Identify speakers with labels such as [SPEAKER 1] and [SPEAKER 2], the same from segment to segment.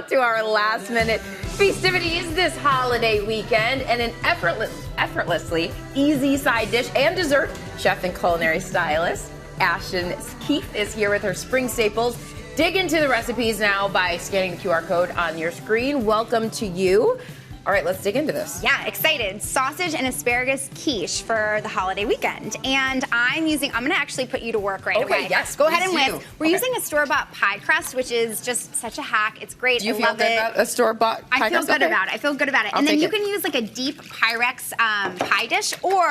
[SPEAKER 1] out to our last minute festivities this holiday weekend and an effortlessly easy side dish and dessert. Chef and culinary stylist Ashton Keefe is here with her spring staples. Dig into the recipes now by scanning the QR code on your screen. Welcome to you. All right, let's dig into this.
[SPEAKER 2] Yeah, excited. Sausage and asparagus quiche for the holiday weekend. And I'm gonna actually put you to work right away.
[SPEAKER 1] Yes,
[SPEAKER 2] go ahead and whisk. We're using a store-bought pie crust, which is just such a hack. It's great.
[SPEAKER 1] Do you feel good about a store-bought pie crust?
[SPEAKER 2] I feel good about it. I feel good about it. And then you can use like a deep Pyrex pie dish or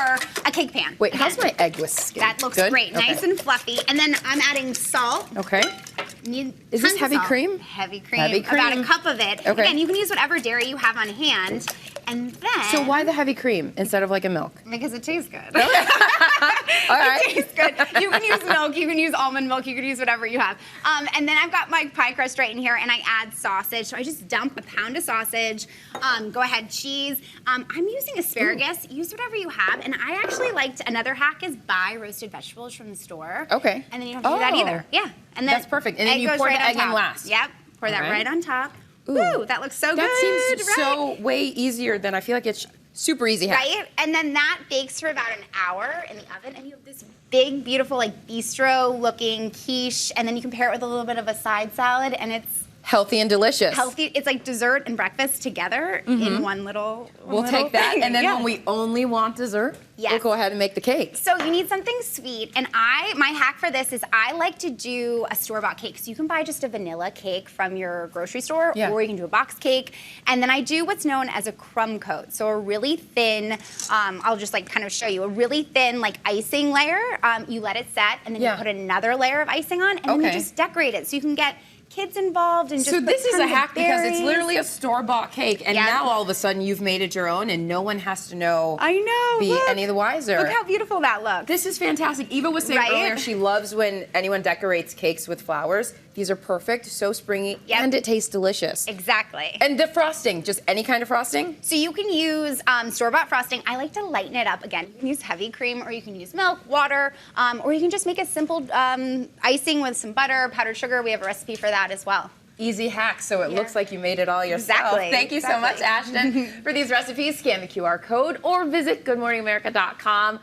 [SPEAKER 2] a cake pan.
[SPEAKER 1] Wait, how's my egg whisk?
[SPEAKER 2] That looks
[SPEAKER 1] good?
[SPEAKER 2] Great, nice and fluffy. And then I'm adding salt.
[SPEAKER 1] Okay. Is this heavy cream?
[SPEAKER 2] Heavy cream.
[SPEAKER 1] Heavy cream.
[SPEAKER 2] About a cup of it.
[SPEAKER 1] Okay.
[SPEAKER 2] Again, you can use whatever dairy you have on hand. And then...
[SPEAKER 1] So why the heavy cream instead of like a milk?
[SPEAKER 2] Because it tastes good.
[SPEAKER 1] All right.
[SPEAKER 2] It tastes good. You can use milk, you can use almond milk, you can use whatever you have. And then I've got my pie crust right in here, and I add sausage. So I just dump a pound of sausage. Go ahead, cheese. I'm using asparagus. Use whatever you have. And I actually liked, another hack is buy roasted vegetables from the store.
[SPEAKER 1] Okay.
[SPEAKER 2] And then you don't have to do that either. Yeah. And then
[SPEAKER 1] that's perfect. And then you pour the egg in last.
[SPEAKER 2] Yep. Pour that right on top. Ooh, that looks so good.
[SPEAKER 1] That seems so way easier than I feel like it's super easy.
[SPEAKER 2] Right? And then that bakes for about an hour in the oven, and you have this big, beautiful, like bistro-looking quiche, and then you can pair it with a little bit of a side salad, and it's
[SPEAKER 1] healthy and delicious.
[SPEAKER 2] Healthy. It's like dessert and breakfast together in one little
[SPEAKER 1] We'll take that, and then when we only want dessert, we'll go ahead and make the cake.
[SPEAKER 2] So you need something sweet, and my hack for this is I like to do a store-bought cake. So you can buy just a vanilla cake from your grocery store, or you can do a box cake, and then I do what's known as a crumb coat. So a really thin, I'll just like kind of show you, a really thin like icing layer. You let it set, and then you put another layer of icing on, and then you just decorate it. So you can get kids involved and just
[SPEAKER 1] so this is a hack because it's
[SPEAKER 2] berries.
[SPEAKER 1] literally a store-bought cake, and now all of a sudden you've made it your own, and no one has to know.
[SPEAKER 2] I know.
[SPEAKER 1] Be any the wiser.
[SPEAKER 2] Look how beautiful that looks.
[SPEAKER 1] This is fantastic. Eva was saying earlier she loves when anyone decorates cakes with flowers. These are perfect, so springy, and it tastes delicious.
[SPEAKER 2] Exactly.
[SPEAKER 1] And the frosting, just any kind of frosting?
[SPEAKER 2] So you can use store-bought frosting. I like to lighten it up. Again, you can use heavy cream, or you can use milk, water, or you can just make a simple icing with some butter, powdered sugar. We have a recipe for that as well.
[SPEAKER 1] Easy hack, so it looks like you made it all yourself.
[SPEAKER 2] Exactly.
[SPEAKER 1] Thank you so much, Ashton. For these recipes, scan the QR code or visit goodmorningamerica.com.